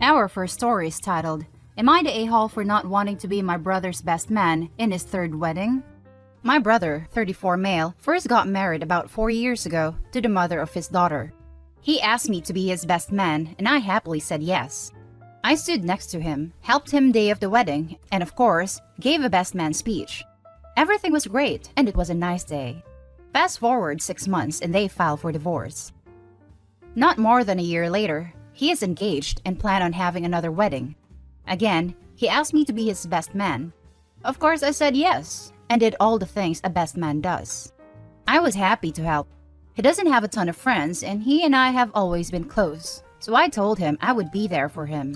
Our first story is titled, Am I the a-hole for not wanting to be my brother's best man in his third wedding? My brother, 34 male, first got married about 4 years ago to the mother of his daughter. He asked me to be his best man and I happily said yes. I stood next to him, helped him day of the wedding, and of course, gave a best man speech. Everything was great and it was a nice day. Fast forward 6 months and they filed for divorce. Not more than a year later, he is engaged and planned on having another wedding. Again, he asked me to be his best man. Of course, I said yes, and did all the things a best man does. I was happy to help. He doesn't have a ton of friends, and he and I have always been close, so I told him I would be there for him.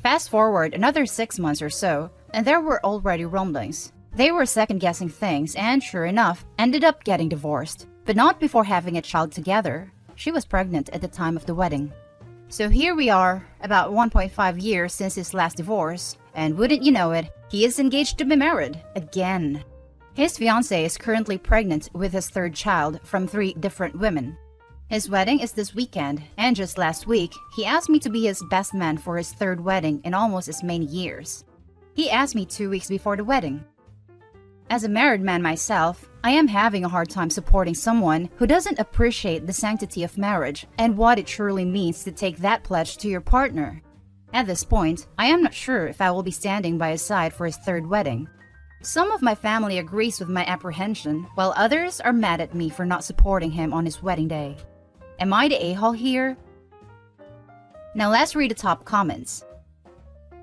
Fast forward another 6 months or so, and there were already rumblings. They were second-guessing things, and sure enough, ended up getting divorced, but not before having a child together. She was pregnant at the time of the wedding. So here we are, about 1.5 years since his last divorce, and wouldn't you know it, he is engaged to be married again. His fiancée is currently pregnant with his third child from 3 different women. His wedding is this weekend, and just last week, he asked me to be his best man for his third wedding in almost as many years. He asked me 2 weeks before the wedding. As a married man myself, I am having a hard time supporting someone who doesn't appreciate the sanctity of marriage and what it truly means to take that pledge to your partner. At this point, I am not sure if I will be standing by his side for his third wedding. Some of my family agrees with my apprehension, while others are mad at me for not supporting him on his wedding day. Am I the a-hole here? Now let's read the top comments.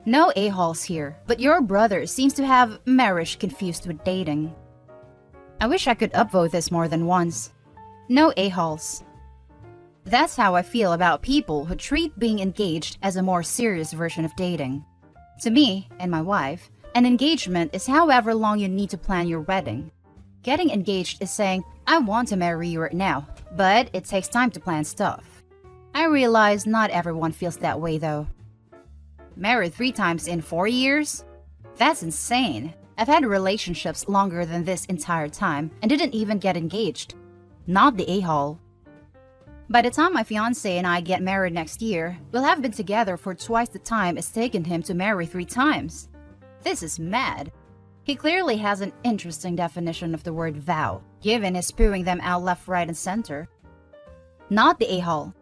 No a-holes here, but your brother seems to have marriage confused with dating. I wish I could upvote this more than once. No a-holes. That's how I feel about people who treat being engaged as a more serious version of dating. To me and my wife, an engagement is however long you need to plan your wedding. Getting engaged is saying, I want to marry you right now, but it takes time to plan stuff. I realize not everyone feels that way though. Married 3 times in 4 years? That's insane. I've had relationships longer than this entire time and didn't even get engaged. Not the a-hole. By the time my fiancé and I get married next year, we'll have been together for twice the time it's taken him to marry 3 times. This is mad. He clearly has an interesting definition of the word vow, given his spewing them out left, right, and center. Not the a-hole.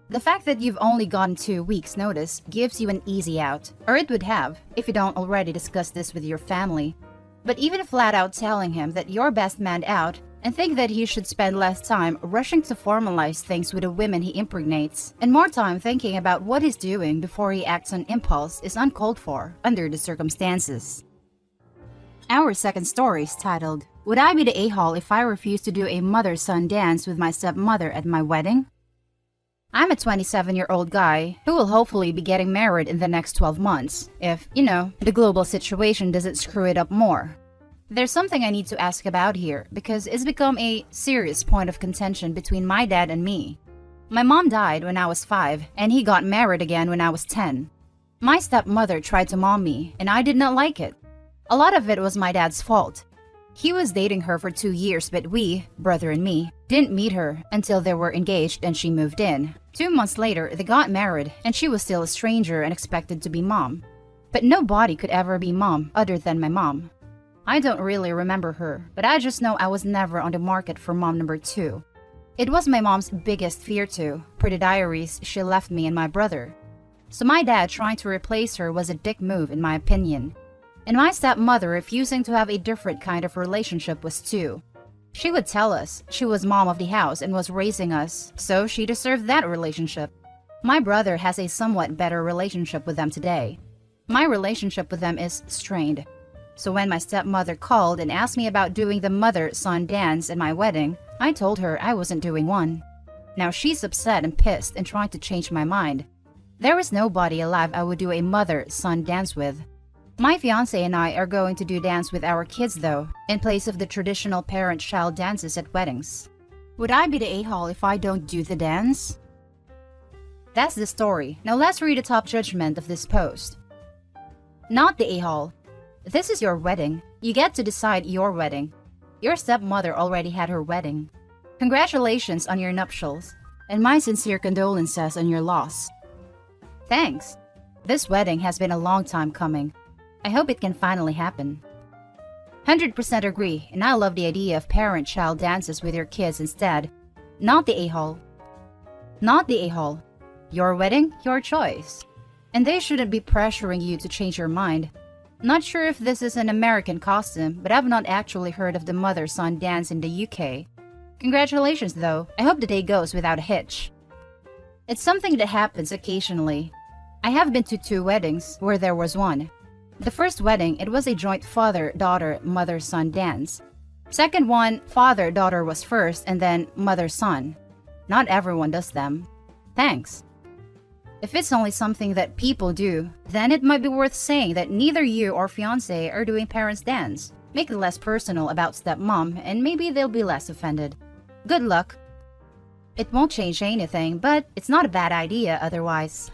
The fact that you've only gotten 2 weeks' notice gives you an easy out, or it would have, if you don't already discuss this with your family. But even flat out telling him that you're best man out and think that he should spend less time rushing to formalize things with the women he impregnates, and more time thinking about what he's doing before he acts on impulse is uncalled for under the circumstances. Our second story is titled, Would I be the a-hole if I refuse to do a mother-son dance with my stepmother at my wedding? I'm a 27-year-old guy who will hopefully be getting married in the next 12 months, if, the global situation doesn't screw it up more. There's something I need to ask about here because it's become a serious point of contention between my dad and me. My mom died when I was 5 and he got married again when I was 10. My stepmother tried to mom me and I did not like it. A lot of it was my dad's fault. He was dating her for 2 years, but we, brother and me, didn't meet her until they were engaged and she moved in. 2 months later, they got married and she was still a stranger and expected to be mom. But nobody could ever be mom other than my mom. I don't really remember her, but I just know I was never on the market for mom number 2. It was my mom's biggest fear too, per the diaries she left me and my brother. So my dad trying to replace her was a dick move in my opinion. And my stepmother refusing to have a different kind of relationship was too. She would tell us she was mom of the house and was raising us, so she deserved that relationship. My brother has a somewhat better relationship with them today. My relationship with them is strained. So when my stepmother called and asked me about doing the mother-son dance at my wedding, I told her I wasn't doing one. Now she's upset and pissed and trying to change my mind. There is nobody alive I would do a mother-son dance with. My fiancé and I are going to do dance with our kids though, in place of the traditional parent-child dances at weddings. Would I be the a-hole if I don't do the dance? That's the story. Now let's read the top judgment of this post. Not the a-hole. This is your wedding. You get to decide your wedding. Your stepmother already had her wedding. Congratulations on your nuptials, and my sincere condolences on your loss. Thanks. This wedding has been a long time coming. I hope it can finally happen. 100% agree, and I love the idea of parent-child dances with your kids instead. Not the a-hole. Not the a-hole. Your wedding, your choice. And they shouldn't be pressuring you to change your mind. Not sure if this is an American costume, but I've not actually heard of the mother-son dance in the UK. Congratulations though, I hope the day goes without a hitch. It's something that happens occasionally. I have been to 2 weddings where there was one. The first wedding, it was a joint father-daughter, mother-son dance. Second one, father-daughter was first and then mother-son. Not everyone does them. Thanks. If it's only something that people do, then it might be worth saying that neither you or fiancé are doing parents' dance. Make it less personal about stepmom and maybe they'll be less offended. Good luck. It won't change anything, but it's not a bad idea otherwise.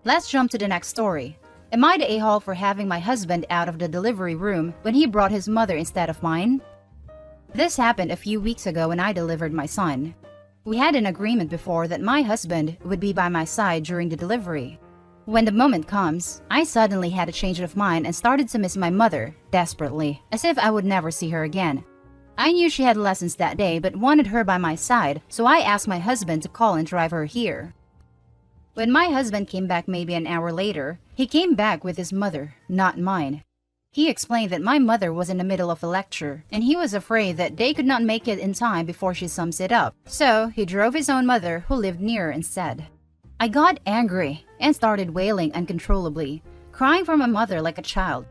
Let's jump to the next story. Am I the a-hole for having my husband out of the delivery room when he brought his mother instead of mine? This happened a few weeks ago when I delivered my son. We had an agreement before that my husband would be by my side during the delivery. When the moment comes, I suddenly had a change of mind and started to miss my mother, desperately, as if I would never see her again. I knew she had lessons that day but wanted her by my side, so I asked my husband to call and drive her here. When my husband came back maybe an hour later, he came back with his mother, not mine. He explained that my mother was in the middle of a lecture, and he was afraid that they could not make it in time before she sums it up, so he drove his own mother who lived near instead. I got angry and started wailing uncontrollably, crying for my mother like a child.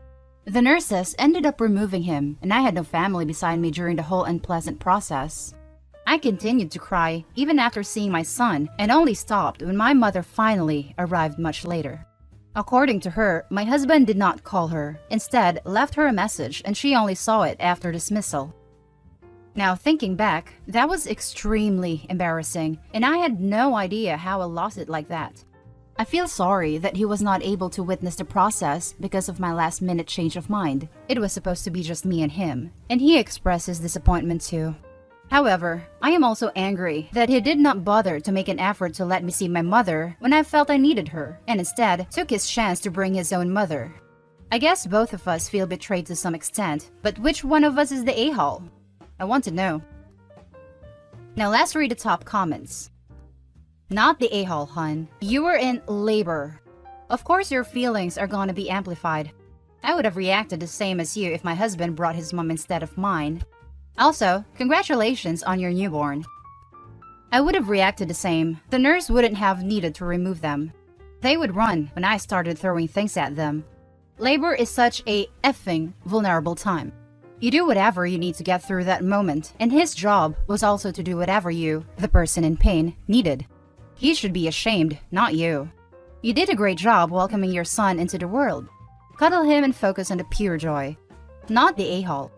The nurses ended up removing him, and I had no family beside me during the whole unpleasant process. I continued to cry even after seeing my son and only stopped when my mother finally arrived much later. According to her, my husband did not call her, instead left her a message and she only saw it after dismissal. Now thinking back, that was extremely embarrassing and I had no idea how I lost it like that. I feel sorry that he was not able to witness the process because of my last-minute change of mind. It was supposed to be just me and him, and he expressed his disappointment too. However, I am also angry that he did not bother to make an effort to let me see my mother when I felt I needed her, and instead took his chance to bring his own mother. I guess both of us feel betrayed to some extent, but which one of us is the a-hole? I want to know. Now let's read the top comments. Not the a-hole, hun. You were in labor. Of course your feelings are gonna be amplified. I would have reacted the same as you if my husband brought his mom instead of mine. Also, congratulations on your newborn. I would have reacted the same. The nurse wouldn't have needed to remove them. They would run when I started throwing things at them. Labor is such a effing vulnerable time. You do whatever you need to get through that moment, and his job was also to do whatever you, the person in pain, needed. He should be ashamed, not you. You did a great job welcoming your son into the world. Cuddle him and focus on the pure joy. Not the a-hole.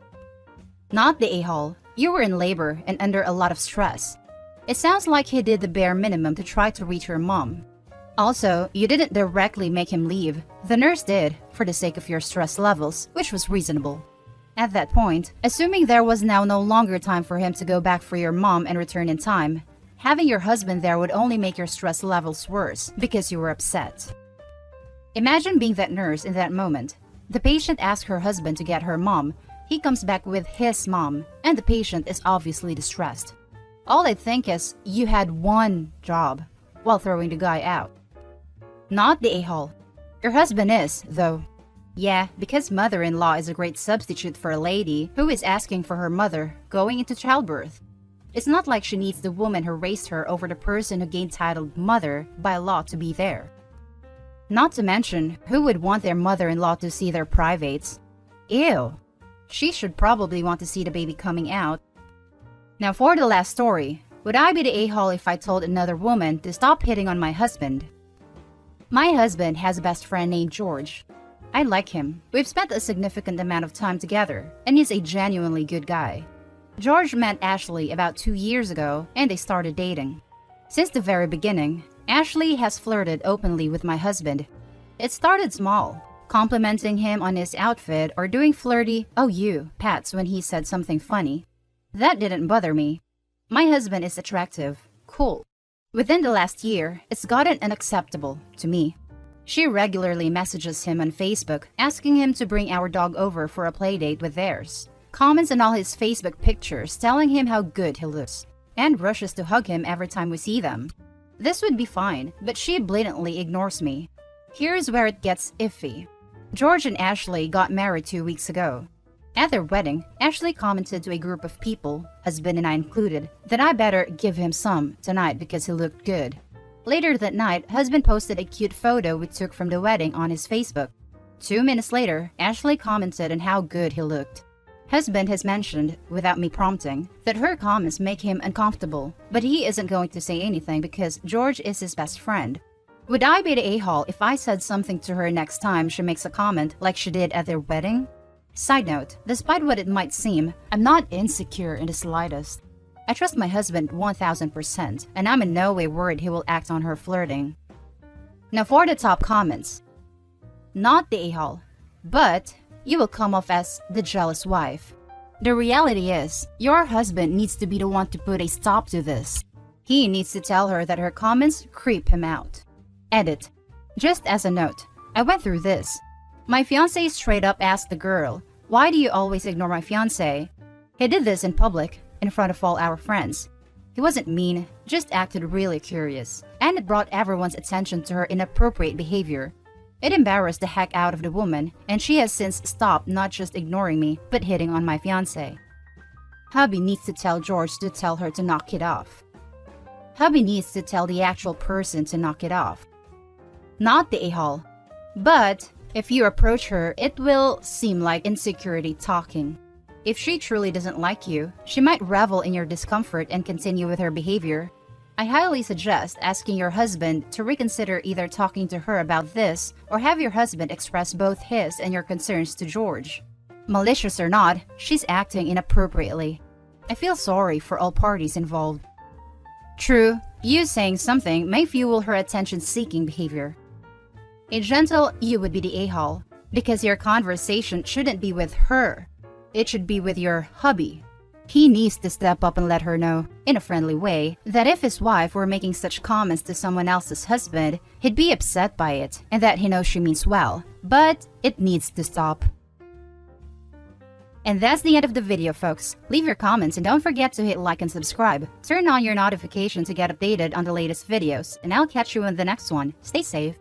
Not the a-hole. You were in labor and under a lot of stress. It sounds like he did the bare minimum to try to reach your mom. Also, you didn't directly make him leave. The nurse did, for the sake of your stress levels, which was reasonable. At that point, assuming there was now no longer time for him to go back for your mom and return in time, having your husband there would only make your stress levels worse because you were upset. Imagine being that nurse in that moment. The patient asks her husband to get her mom. He comes back with his mom, and the patient is obviously distressed. All I think is, you had one job while throwing the guy out. Not the a-hole. Your husband is, though. Yeah, because mother-in-law is a great substitute for a lady who is asking for her mother going into childbirth. It's not like she needs the woman who raised her over the person who gained titled mother by law to be there. Not to mention, who would want their mother-in-law to see their privates? Ew. She should probably want to see the baby coming out. Now for the last story, would I be the a-hole if I told another woman to stop hitting on my husband? My husband has a best friend named George. I like him. We've spent a significant amount of time together, and he's a genuinely good guy. George met Ashley about 2 years ago, and they started dating. Since the very beginning, Ashley has flirted openly with my husband. It started small, complimenting him on his outfit or doing flirty "oh you" pats when he said something funny. That didn't bother me. My husband is attractive, cool. Within the last year, it's gotten unacceptable to me. She regularly messages him on Facebook, asking him to bring our dog over for a play date with theirs. Comments on all his Facebook pictures telling him how good he looks, and rushes to hug him every time we see them. This would be fine, but she blatantly ignores me. Here's where it gets iffy. George and Ashley got married 2 weeks ago. At their wedding, Ashley commented to a group of people, husband and I included, that I better give him some tonight because he looked good. Later that night, husband posted a cute photo we took from the wedding on his Facebook. 2 minutes later, Ashley commented on how good he looked. Husband has mentioned, without me prompting, that her comments make him uncomfortable, but he isn't going to say anything because George is his best friend. Would I be the a-hole if I said something to her next time she makes a comment like she did at their wedding? Side note, despite what it might seem, I'm not insecure in the slightest. I trust my husband 1000%, and I'm in no way worried he will act on her flirting. Now for the top comments. Not the a-hole, but you will come off as the jealous wife. The reality is, your husband needs to be the one to put a stop to this. He needs to tell her that her comments creep him out. Edit. Just as a note, I went through this. My fiancé straight up asked the girl, "Why do you always ignore my fiancé?" He did this in public, in front of all our friends. He wasn't mean, just acted really curious, and it brought everyone's attention to her inappropriate behavior. It embarrassed the heck out of the woman, and she has since stopped not just ignoring me, but hitting on my fiancé. Hubby needs to tell George to tell her to knock it off. Hubby needs to tell the actual person to knock it off. Not the a-hole. But if you approach her, it will seem like insecurity talking. If she truly doesn't like you, she might revel in your discomfort and continue with her behavior. I highly suggest asking your husband to reconsider either talking to her about this or have your husband express both his and your concerns to George. Malicious or not, she's acting inappropriately. I feel sorry for all parties involved. True, you saying something may fuel her attention-seeking behavior. A gentle you would be the a-hole, because your conversation shouldn't be with her. It should be with your hubby. He needs to step up and let her know, in a friendly way, that if his wife were making such comments to someone else's husband, he'd be upset by it, and that he knows she means well, but it needs to stop. And that's the end of the video, folks. Leave your comments and don't forget to hit like and subscribe. Turn on your notification to get updated on the latest videos, and I'll catch you in the next one. Stay safe.